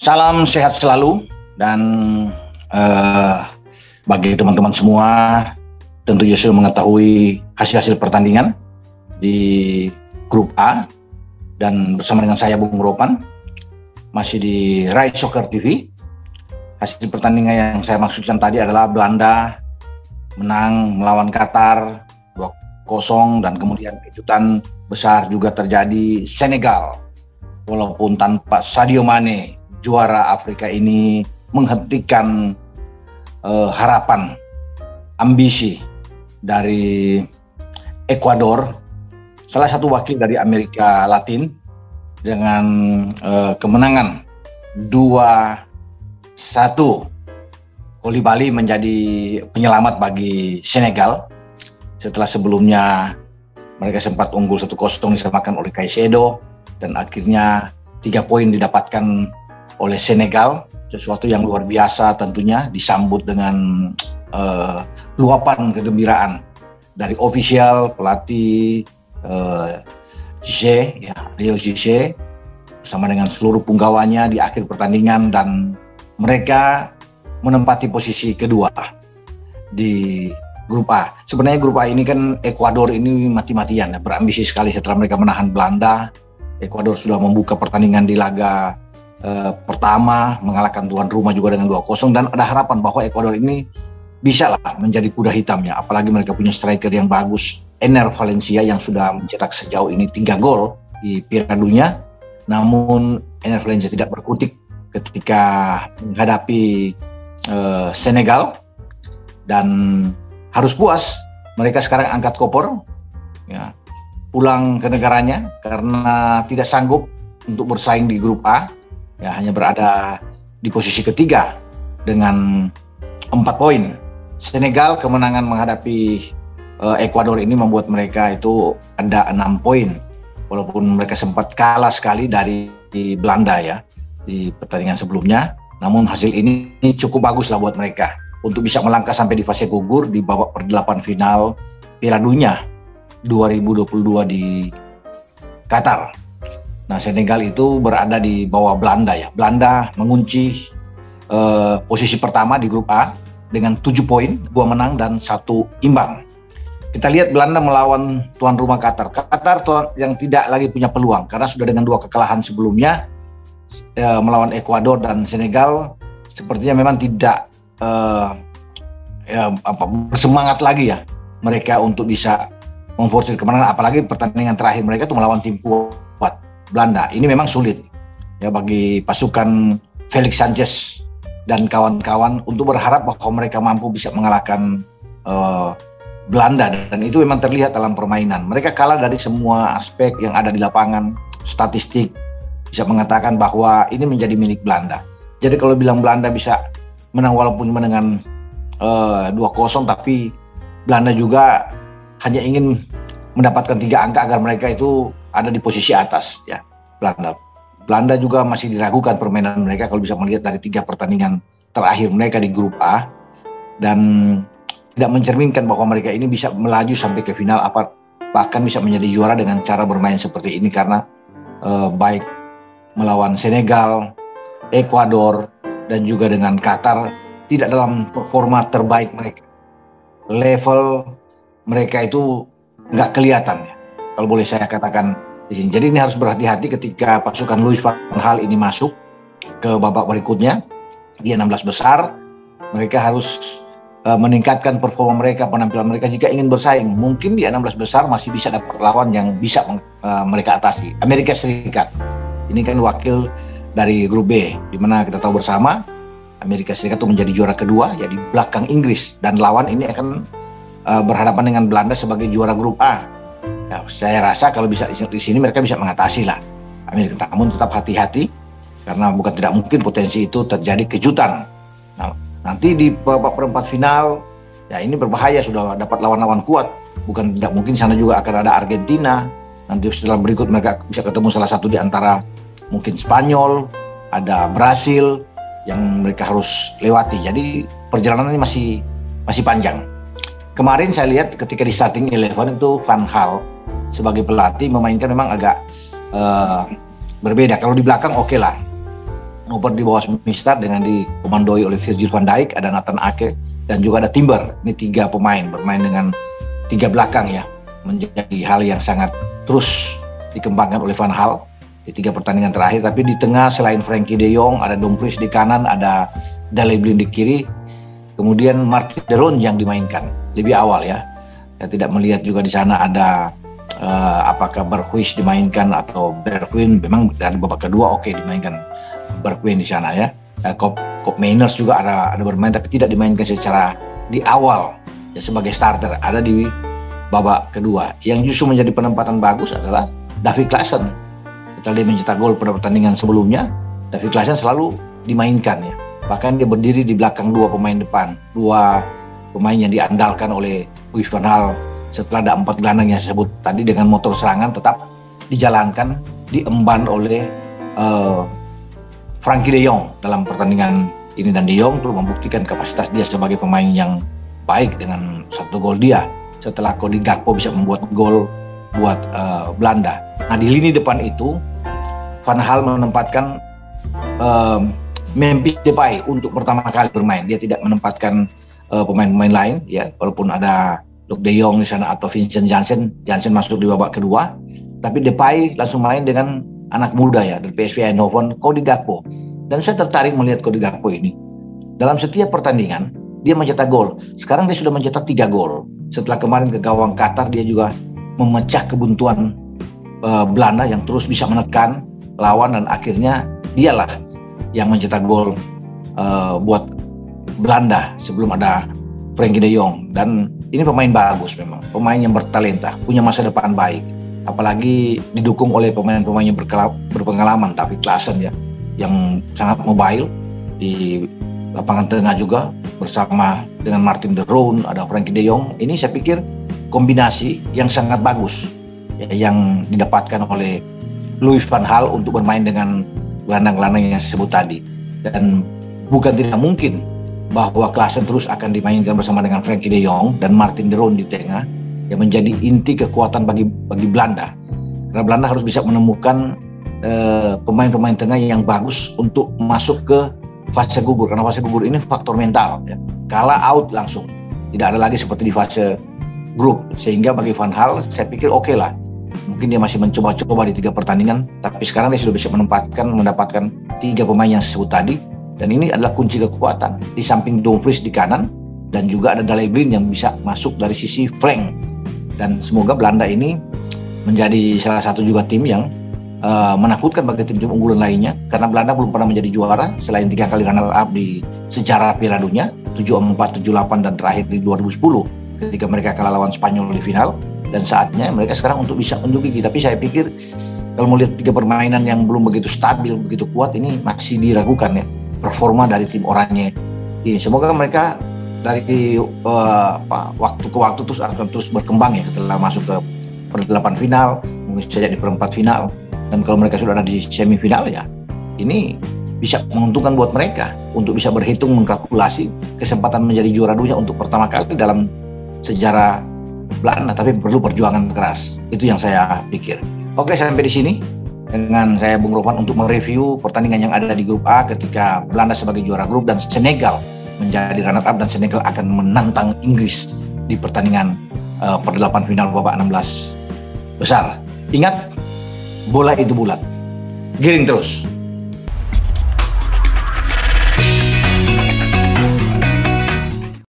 Salam sehat selalu dan bagi teman-teman semua tentunya sudah mengetahui hasil-hasil pertandingan di grup A dan bersama dengan saya Bung Ropan masih di Rai Soccer TV. Hasil pertandingan yang saya maksudkan tadi adalah Belanda menang melawan Qatar 2-0 dan kemudian kejutan besar juga terjadi Senegal walaupun tanpa Sadio Mane, juara Afrika ini menghentikan harapan, ambisi dari Ekuador, salah satu wakil dari Amerika Latin, dengan kemenangan 2-1. Koulibaly menjadi penyelamat bagi Senegal setelah sebelumnya mereka sempat unggul 1-0 disamakan oleh Caicedo dan akhirnya 3 poin didapatkan oleh Senegal, sesuatu yang luar biasa tentunya, disambut dengan luapan kegembiraan dari ofisial, pelatih Cisse, ya, Leo Cisse bersama dengan seluruh punggawanya di akhir pertandingan, dan mereka menempati posisi kedua di grup A. Sebenarnya grup A ini kan Ekuador ini mati-matian, berambisi sekali setelah mereka menahan Belanda. Ekuador sudah membuka pertandingan di laga pertama, mengalahkan tuan rumah juga dengan 2-0, dan ada harapan bahwa Ekuador ini bisa lah menjadi kuda hitamnya, apalagi mereka punya striker yang bagus, Enner Valencia, yang sudah mencetak sejauh ini 3 gol di Piala Dunia. Namun Enner Valencia tidak berkutik ketika menghadapi Senegal, dan harus puas, mereka sekarang angkat koper, ya, pulang ke negaranya karena tidak sanggup untuk bersaing di grup A, ya, hanya berada di posisi ketiga dengan 4 poin. Senegal kemenangan menghadapi Ekuador ini membuat mereka itu ada 6 poin, walaupun mereka sempat kalah sekali dari Belanda ya di pertandingan sebelumnya. Namun hasil ini cukup bagus lah buat mereka untuk bisa melangkah sampai di fase gugur di babak per-8 final Piala Dunia 2022 di Qatar. Nah, Senegal itu berada di bawah Belanda ya. Belanda mengunci posisi pertama di grup A dengan 7 poin, 2 menang dan 1 imbang. Kita lihat Belanda melawan tuan rumah Qatar. Qatar yang tidak lagi punya peluang karena sudah dengan 2 kekalahan sebelumnya melawan Ekuador, dan Senegal sepertinya memang tidak bersemangat lagi ya mereka untuk bisa memforsir kemenangan, apalagi pertandingan terakhir mereka itu melawan tim kuat Belanda. Ini memang sulit ya bagi pasukan Felix Sanchez dan kawan-kawan untuk berharap bahwa mereka mampu bisa mengalahkan Belanda, dan itu memang terlihat dalam permainan. Mereka kalah dari semua aspek yang ada di lapangan. Statistik bisa mengatakan bahwa ini menjadi milik Belanda. Jadi kalau bilang Belanda bisa menang walaupun dengan 2-0, tapi Belanda juga hanya ingin mendapatkan 3 angka agar mereka itu ada di posisi atas ya. Belanda juga masih diragukan permainan mereka kalau bisa melihat dari 3 pertandingan terakhir mereka di grup A, dan tidak mencerminkan bahwa mereka ini bisa melaju sampai ke final, bahkan bisa menjadi juara dengan cara bermain seperti ini, karena baik melawan Senegal, Ekuador, dan juga dengan Qatar tidak dalam performa terbaik mereka. Level mereka itu nggak kelihatan ya, kalau boleh saya katakan di sini. Jadi ini harus berhati-hati ketika pasukan Louis van Gaal ini masuk ke babak berikutnya di 16 besar. Mereka harus meningkatkan performa mereka, penampilan mereka jika ingin bersaing. Mungkin di 16 besar masih bisa dapat lawan yang bisa mereka atasi. Amerika Serikat ini kan wakil dari grup B, di mana kita tahu bersama Amerika Serikat itu menjadi juara kedua ya di belakang Inggris, dan lawan ini akan berhadapan dengan Belanda sebagai juara grup A. Ya, saya rasa kalau bisa di sini mereka bisa mengatasi lah Amerika. Namun tetap hati-hati karena bukan tidak mungkin potensi itu terjadi kejutan. Nah, nanti di babak perempat final ya ini berbahaya, sudah dapat lawan-lawan kuat. Bukan tidak mungkin sana juga akan ada Argentina. Nanti setelah berikut mereka bisa ketemu salah satu di antara mungkin Spanyol, ada Brasil yang mereka harus lewati. Jadi perjalanan ini masih panjang. Kemarin saya lihat ketika di starting 11 itu Van Gaal sebagai pelatih memainkan memang agak berbeda. Kalau di belakang oke lah, Noper di bawah Mistar dengan dikomandoi oleh Virgil van Dijk, ada Nathan Ake, dan juga ada Timber. Ini 3 pemain bermain dengan 3 belakang ya, menjadi hal yang sangat terus dikembangkan oleh Van Gaal di 3 pertandingan terakhir. Tapi di tengah selain Frenkie de Jong, ada Dumfries di kanan, ada Daley Blind di kiri, kemudian Martin de Roon yang dimainkan lebih awal ya. Saya tidak melihat juga di sana ada apakah Berghuis dimainkan atau Bergwijn. Memang dari babak kedua dimainkan Bergwijn di sana ya. Koop Meiners juga ada bermain tapi tidak dimainkan secara di awal ya sebagai starter, ada di babak kedua. Yang justru menjadi penempatan bagus adalah Davy Klaassen. Setelah dia mencetak gol pada pertandingan sebelumnya, Davy Klaassen selalu dimainkan ya. Bahkan dia berdiri di belakang 2 pemain depan, 2 pemain yang diandalkan oleh Louis van Gaal. Setelah ada 4 gelandang yang saya sebut tadi dengan motor serangan tetap dijalankan, diemban oleh Frenkie de Jong dalam pertandingan ini, dan de Jong telah membuktikan kapasitas dia sebagai pemain yang baik dengan 1 gol dia setelah Cody Gakpo bisa membuat gol buat Belanda. Nah di lini depan itu Van Gaal menempatkan Memphis Depay untuk pertama kali bermain. Dia tidak menempatkan pemain-pemain lain ya, walaupun ada Luuk de Jong di sana atau Vincent Janssen. Janssen masuk di babak kedua, tapi Depay langsung main dengan anak muda ya dari PSV Eindhoven, Cody Gakpo. Dan saya tertarik melihat Cody Gakpo ini. Dalam setiap pertandingan dia mencetak gol. Sekarang dia sudah mencetak 3 gol. Setelah kemarin ke gawang Qatar, dia juga memecah kebuntuan Belanda yang terus bisa menekan lawan, dan akhirnya dialah yang mencetak gol buat Belanda sebelum ada Frenkie de Jong. Dan ini pemain bagus memang, pemain yang bertalenta, punya masa depan baik. Apalagi didukung oleh pemain-pemain yang berpengalaman, Davy Klaassen ya, yang sangat mobile di lapangan tengah juga bersama dengan Martin de Roon, ada Frenkie de Jong. Ini saya pikir kombinasi yang sangat bagus ya, yang didapatkan oleh Louis van Gaal untuk bermain dengan gelandang-gelandang yang saya sebut tadi. Dan bukan tidak mungkin bahwa Klaassen terus akan dimainkan bersama dengan Frenkie de Jong dan Martin de Roon di tengah, yang menjadi inti kekuatan bagi Belanda. Karena Belanda harus bisa menemukan pemain-pemain tengah yang bagus untuk masuk ke fase gugur. Karena fase gugur ini faktor mental ya. Kalah out langsung, tidak ada lagi seperti di fase grup. Sehingga bagi Van Gaal saya pikir oke lah, mungkin dia masih mencoba-coba di 3 pertandingan, tapi sekarang dia sudah bisa mendapatkan 3 pemain yang disebut tadi. Dan ini adalah kunci kekuatan. Di samping Dumfries di kanan, dan juga ada Daley Blind yang bisa masuk dari sisi flank. Dan semoga Belanda ini menjadi salah satu juga tim yang menakutkan bagi tim-tim unggulan lainnya, karena Belanda belum pernah menjadi juara selain 3 kali runner up di sejarah Piala Dunia, 74, 78 dan terakhir di 2010 ketika mereka kalah lawan Spanyol di final. Dan saatnya mereka sekarang untuk bisa menduduki. Tapi saya pikir kalau melihat 3 permainan yang belum begitu stabil, begitu kuat, ini masih diragukan ya performa dari tim oranye ini. Semoga mereka dari waktu ke waktu terus akan terus berkembang ya, setelah masuk ke per-8 final, mungkin saja di per-4 final, dan kalau mereka sudah ada di semifinal ya, ini bisa menguntungkan buat mereka untuk bisa berhitung, mengkalkulasi kesempatan menjadi juara dunia untuk pertama kali dalam sejarah Belanda. Tapi perlu perjuangan keras, itu yang saya pikir. Oke, sampai di sini dengan saya Bung Rovan untuk mereview pertandingan yang ada di grup A ketika Belanda sebagai juara grup dan Senegal menjadi runner up, dan Senegal akan menantang Inggris di pertandingan per-8 final babak 16 besar. Ingat, bola itu bulat, giring terus.